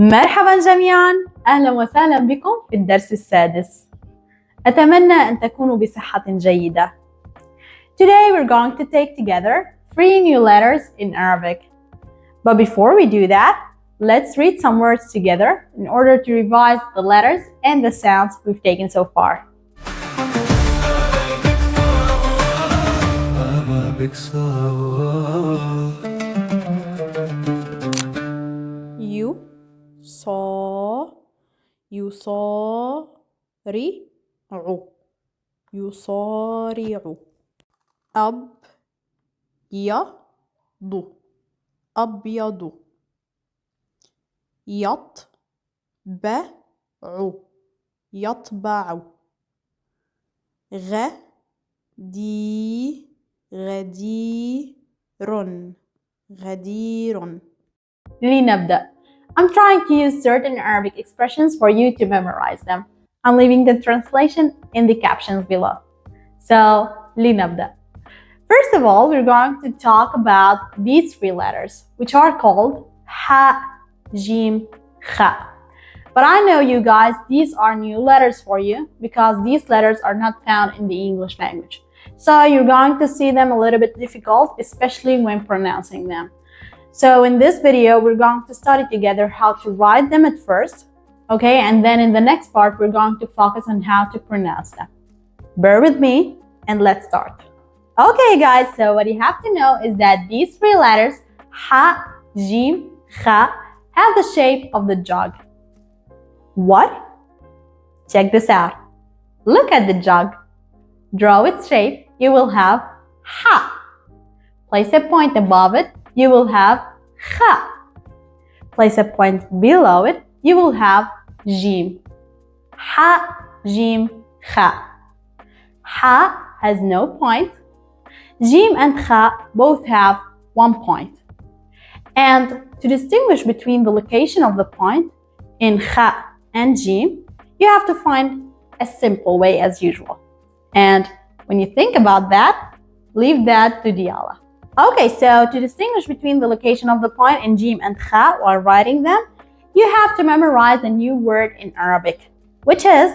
مرحبا جميعا، أهلا وسهلا بكم في الدرس السادس. أتمنى أن تكونوا بصحة جيدة. Today we're going to take together 3 new letters in Arabic. But before we do that, let's read some words together in order to revise the letters and the sounds we've taken so far. Arabic Sahel. يصارع أبيض يطبع غدير لنبدأ. I'm trying to use certain Arabic expressions for you to memorize them. I'm leaving the translation in the captions below. So, لنبدأ. First of all, we're going to talk about these 3 letters, which are called ha, jim, kha. But I know you guys, these are new letters for you because these letters are not found in the English language. So you're going to see them a little bit difficult, especially when pronouncing them. So in this video, we're going to study together how to write them at first, okay? And then in the next part, we're going to focus on how to pronounce them. Bear with me and let's start. Okay guys, so what you have to know is that these 3 letters, ha, jim, kha, have the shape of the jug. What? Check this out. Look at the jug. Draw its shape, you will have ha. Place a point above it, you will have kha. Place a point below it, you will have jim. Ha, jim, kha. Ha has no point. Jim and kha both have 1 point. And to distinguish between the location of the point in kha and jim, you have to find a simple way as usual. And when you think about that, leave that to Diala. Okay, so to distinguish between the location of the point in jim and kha while writing them, you have to memorize a new word in Arabic, which is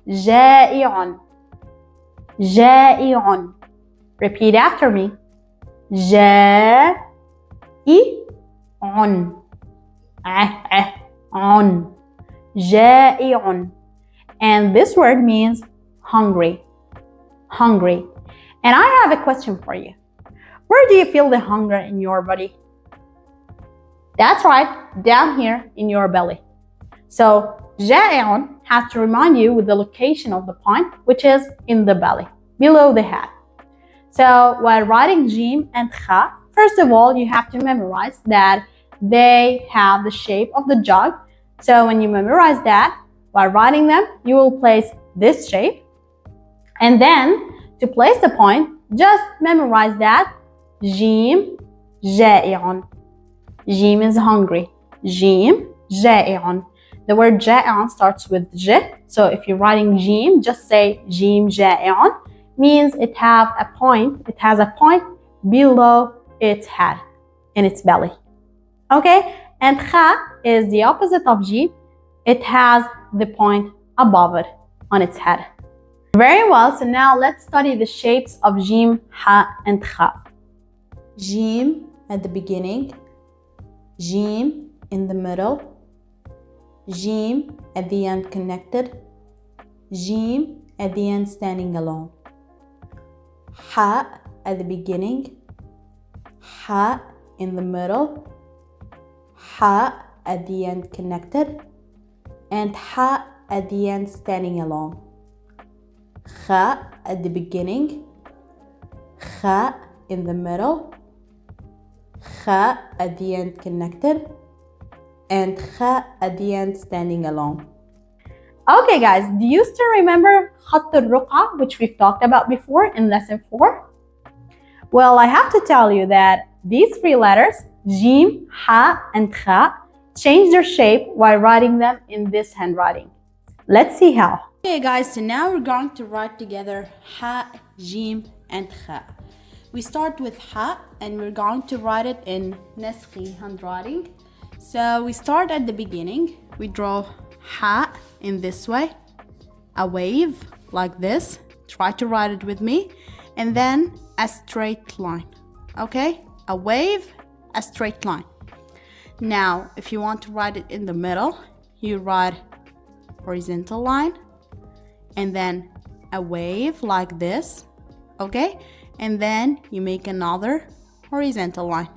جائع. جائع. Repeat after me. جائع. جائع. And this word means hungry. Hungry. And I have a question for you. Where do you feel the hunger in your body? That's right, down here in your belly. So جائع has to remind you with the location of the point, which is in the belly, below the head. So while writing jim and kha, first of all, you have to memorize that they have the shape of the jug. So when you memorize that, while writing them, you will place this shape. And then to place the point, just memorize that jim جائع. Jim is hungry. Jim جائع. The word جائع starts with j. So if you're writing jim, just say jim جائع. Means it has a point below its head, in its belly. Okay? And kha is the opposite of jim. It has the point above it, on its head. Very well, so now let's study the shapes of jim, ha, and kha. Jim at the beginning, jim in the middle, jim at the end connected, jim at the end standing alone. Ha at the beginning, ha in the middle, ha at the end connected, and ha at the end standing alone. Kha at the beginning, kha in the middle, kha at the end connected, and kha at the end standing alone. Okay guys, do you still remember خط الرقعة, which we've talked about before in lesson 4? Well, I have to tell you that these 3 letters, jim, ha, and kha, change their shape while writing them in this handwriting. Let's see how. Okay guys, so now we're going to write together ha, jim, and kha. We start with ha and we're going to write it in Naskhi handwriting. So we start at the beginning. We draw ha in this way, a wave like this. Try to write it with me. And then a straight line. Okay? A wave, a straight line. Now, if you want to write it in the middle, you write horizontal line and then a wave like this. Okay? And then you make another horizontal line.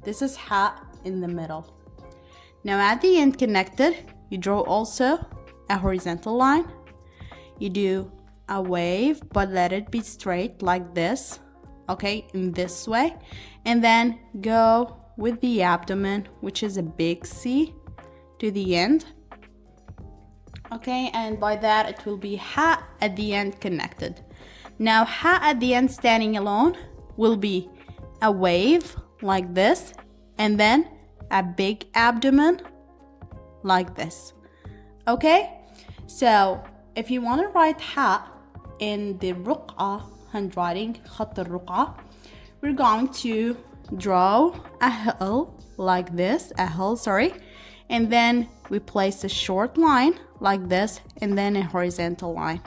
This is ha in the middle. Now at the end connected, you draw also a horizontal line. You do a wave, but let it be straight like this. Okay, in this way. And then go with the abdomen, which is a big C, to the end. Okay, and by that it will be ha at the end connected. Now ha at the end standing alone will be a wave like this, and then a big abdomen like this. Okay, so if you want to write ha in the رقعة handwriting, خط الرقعة, we're going to draw a hill like this, and then we place a short line like this and then a horizontal line.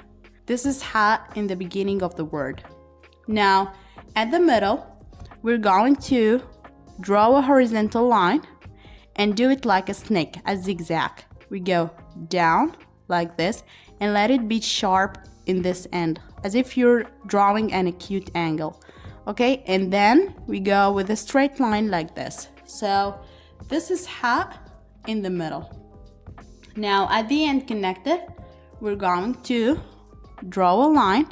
This is ha in the beginning of the word. Now at the middle, we're going to draw a horizontal line and do it like a snake, a zigzag. We go down like this and let it be sharp in this end, as if you're drawing an acute angle. Okay, and then we go with a straight line like this. So this is ha in the middle. Now at the end connected, we're going to draw a line,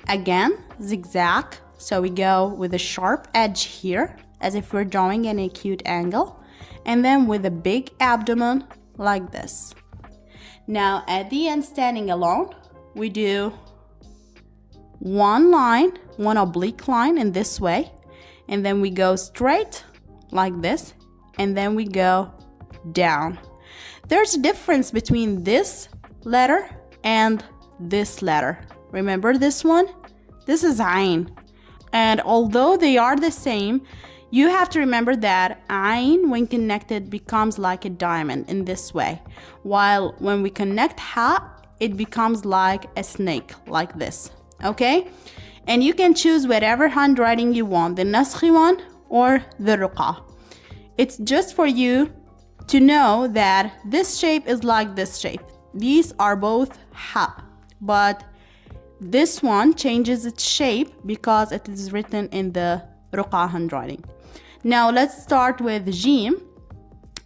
again zigzag. So we go with a sharp edge here, as if we're drawing an acute angle, and then with a big abdomen like this. Now at the end standing alone, we do one line, one oblique line in this way, and then we go straight like this, and then we go down. There's a difference between this letter and this letter. Remember this one? This is Ain. And although they are the same, you have to remember that Ain, when connected, becomes like a diamond in this way, while when we connect ha, it becomes like a snake, like this. Okay? And you can choose whatever handwriting you want, the naskhi one or the ruqa. It's just for you to know that this shape is like this shape. These are both ha, but this one changes its shape because it is written in the ruqa handwriting. Now let's start with jim.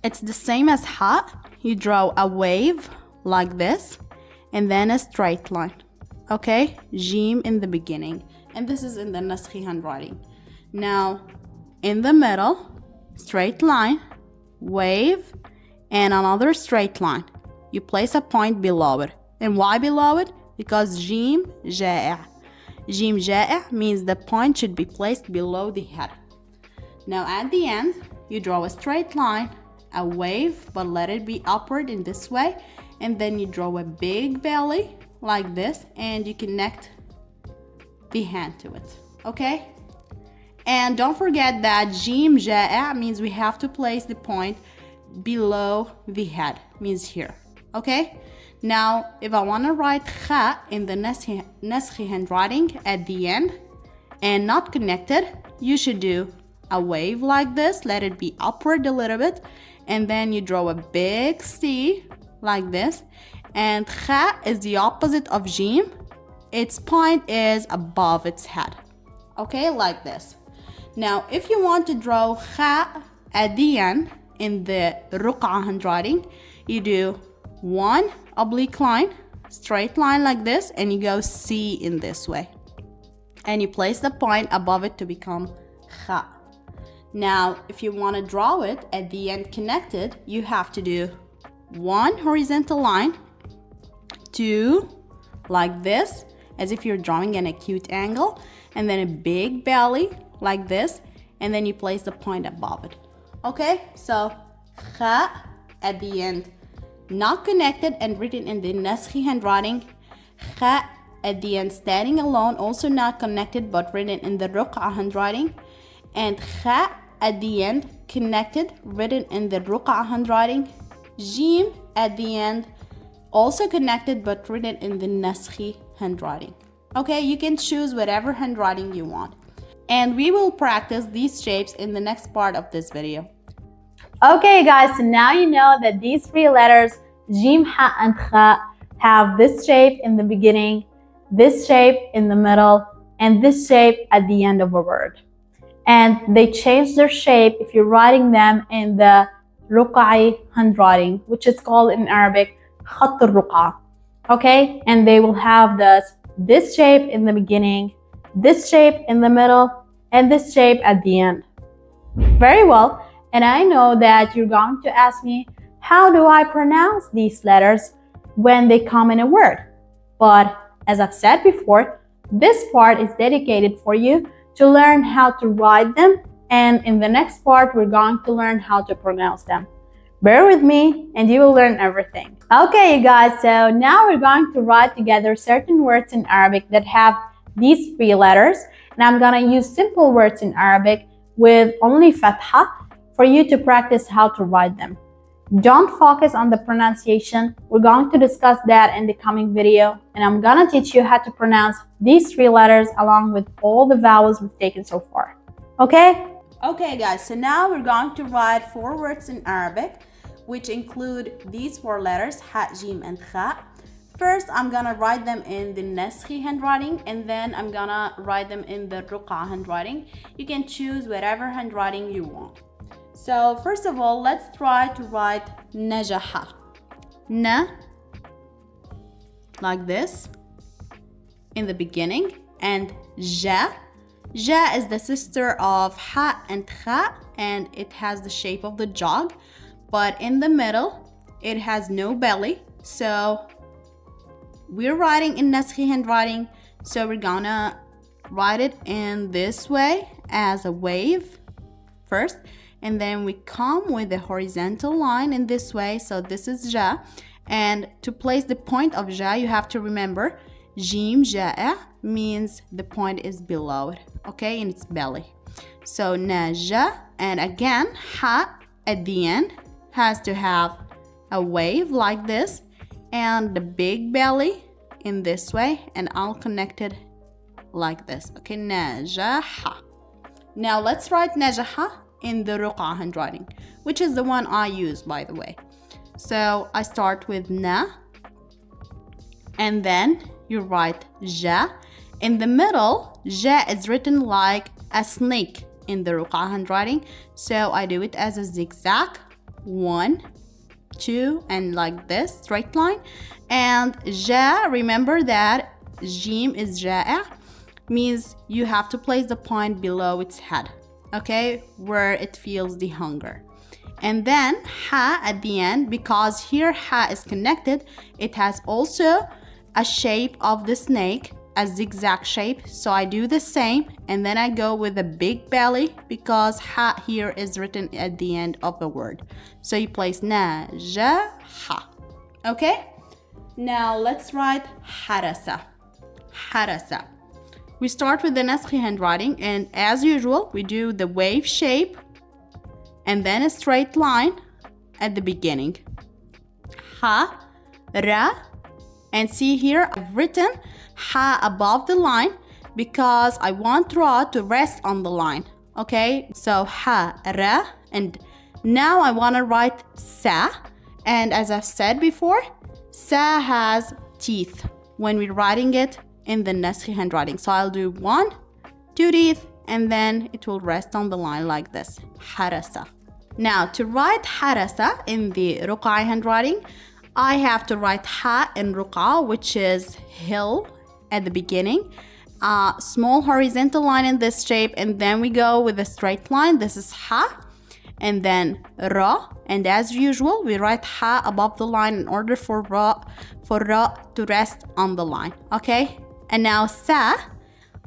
It's the same as ha. You draw a wave like this and then a straight line. Okay, jim in the beginning, and this is in the naskhi handwriting. Now in the middle, straight line, wave, and another straight line. You place a point below it. And why below it? Because jim ja'i'. Jim ja'i' means the point should be placed below the head. Now at the end, you draw a straight line, a wave, but let it be upward in this way, and then you draw a big belly like this, and you connect the hand to it. Okay? And don't forget that jim ja'i' means we have to place the point below the head, means here. Okay? Now, if I want to write kha in the naskhi handwriting at the end and not connected, you should do a wave like this, let it be upward a little bit, and then you draw a big C like this. And kha is the opposite of jim. Its point is above its head. Okay, like this. Now, if you want to draw kha at the end in the ruqa handwriting, you do one oblique line, straight line like this, and you go C in this way. And you place the point above it to become kha. Now, if you want to draw it at the end connected, you have to do one horizontal line, two like this, as if you're drawing an acute angle, and then a big belly like this, and then you place the point above it. Okay, so kha at the end, not connected and written in the naskhi handwriting. Kha at the end standing alone, also not connected but written in the ruqa handwriting. And kha at the end, connected, written in the ruqa handwriting. Jim at the end, also connected but written in the naskhi handwriting. Okay, you can choose whatever handwriting you want. And we will practice these shapes in the next part of this video. Okay guys, so now you know that these three letters, Jim, Ha, and Kha, have this shape in the beginning, this shape in the middle, and this shape at the end of a word. And they change their shape if you're writing them in the ruqai handwriting, which is called in Arabic khat al-ruqa. Okay, and they will have this shape in the beginning, this shape in the middle, and this shape at the end. Very well, and I know that you're going to ask me, how do I pronounce these letters when they come in a word? But as I've said before, this part is dedicated for you to learn how to write them, and in the next part we're going to learn how to pronounce them. Bear with me and you will learn everything. Okay you guys, so now we're going to write together certain words in Arabic that have these three letters, and I'm gonna use simple words in Arabic with only fatha for you to practice how to write them. Don't focus on the pronunciation. We're going to discuss that in the coming video, and I'm gonna teach you how to pronounce these three letters along with all the vowels we've taken so far. Okay? Okay guys, so now we're going to write 4 words in Arabic, which include these 4 letters, ha, jim, and kha. First, I'm gonna write them in the naskhi handwriting, and then I'm gonna write them in the ruqa handwriting. You can choose whatever handwriting you want. So first of all, let's try to write najaha. Na, like this, in the beginning, and ja. Ja is the sister of ha and kha, and it has the shape of the jog, but in the middle, it has no belly. So we're writing in naskhi handwriting, so we're gonna write it in this way as a wave first. And then we come with a horizontal line in this way. So this is ja. And to place the point of ja, you have to remember jim ja'a means the point is below it, okay, in its belly. So naja, and again, ha at the end has to have a wave like this and the big belly in this way, and I'll connect it like this. Okay, najaha. Now let's write najaha in the ruqa handwriting, which is the one I use, by the way. So I start with na, and then you write ja. In the middle, ja is written like a snake in the ruqa handwriting, so I do it as a zigzag, 1, 2, and like this straight line. And ja, remember that jim is ja'a, means you have to place the point below its head, okay, where it feels the hunger. And then ha at the end, because here ha is connected, it has also a shape of the snake, a zigzag shape. So I do the same, and then I go with a big belly because ha here is written at the end of the word. So you place na, ja, ha. Okay? Now let's write harasa. Harasa. We start with the naskhi handwriting, and as usual, we do the wave shape and then a straight line at the beginning. Ha, ra, and see here I've written ha above the line because I want ra to rest on the line. Okay, so ha, ra, and now I want to write sa, and as I've said before, sa has teeth when we're writing it in the naskhi handwriting. So I'll do 1, 2 teeth, and then it will rest on the line like this. Harasa. Now to write harasa in the ruqai handwriting, I have to write ha in ruqa, which is hill at the beginning. Small horizontal line in this shape, and then we go with a straight line. This is ha, and then ra, and as usual we write ha above the line in order for ra to rest on the line. Okay, and now sa,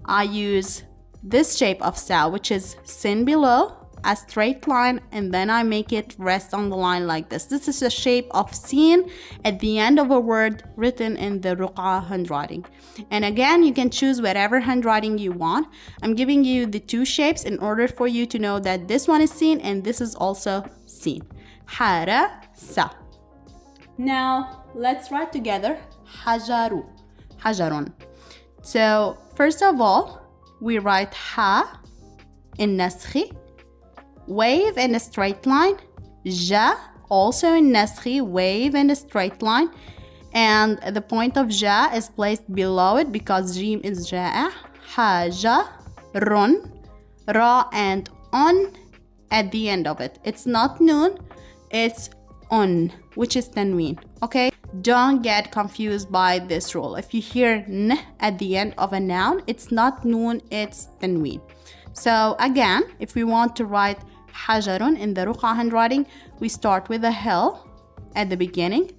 I use this shape of sa, which is sin below, a straight line and then I make it rest on the line like this. This is the shape of sin at the end of a word written in the Ruqa handwriting. And again, you can choose whatever handwriting you want. I'm giving you the two shapes in order for you to know that this one is sin and this is also sin. Harasa. Now let's write together hajaru. Hajarun. So first of all, we write ha in naskhi, wave in a straight line, ja also in naskhi, wave in a straight line, and the point of ja is placed below it because jim is ja'a, haja, run, ra and on at the end of it. It's not noon, it's on, which is tanween, okay? Don't get confused by this rule. If you hear n at the end of a noun, it's not noon, it's tanween. So again, if we want to write hajarun in the Ruqa handwriting, we start with a hill at the beginning,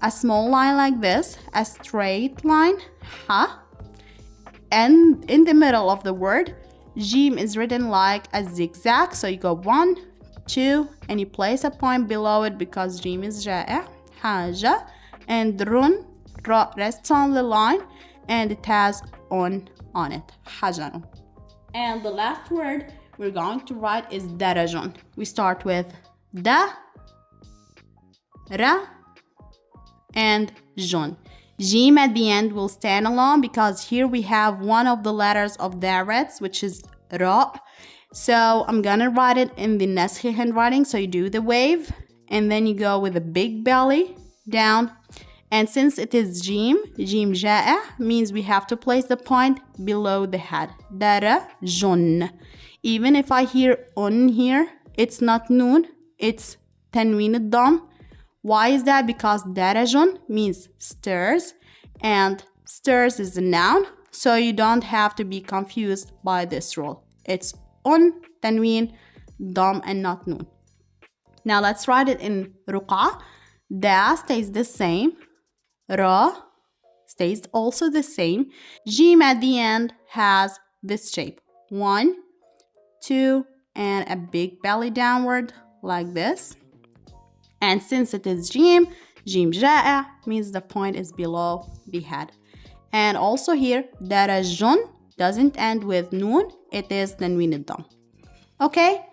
a small line like this, a straight line, ha, and in the middle of the word, jim is written like a zigzag. So you go 1, 2, and you place a point below it because jim is ja'a, haja, and run, ra rests on the line and it has on it, hajarun. And the last word we're going to write is darajun. We start with da, ra, and jun. Jim at the end will stand alone because here we have one of the letters of darets, which is ra. So I'm gonna write it in the naskhi handwriting. So you do the wave and then you go with a big belly down. And since it is jim ja'a, means we have to place the point below the head. Darajun. Even if I hear un here, it's not noon, it's tanween ad-dam. Why is that? Because darajun means stairs, and stairs is a noun, so you don't have to be confused by this rule. It's un, tanween, dam, and not noon. Now let's write it in Ruqa. Da stays the same. Ra stays also the same. Jim at the end has this shape. 1, 2, and a big belly downward like this. And since it is jim ja'a, means the point is below the head. And also here, darajun doesn't end with noon, it is tanween ad-dam. Okay?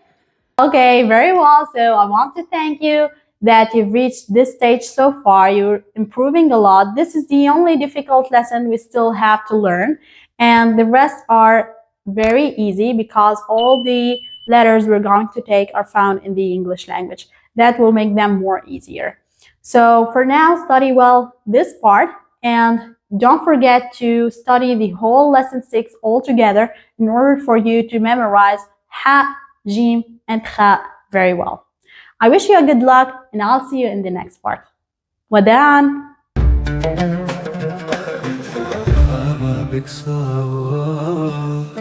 Okay, very well. So I want to thank you that you've reached this stage so far. You're improving a lot. This is the only difficult lesson we still have to learn, and the rest are very easy because all the letters we're going to take are found in the English language. That will make them more easier. So for now, study well this part, and don't forget to study the whole lesson 6 all together in order for you to memorize ha, jim, and kha very well. I wish you a good luck, and I'll see you in the next part. Wadaan! Arabic Sahel.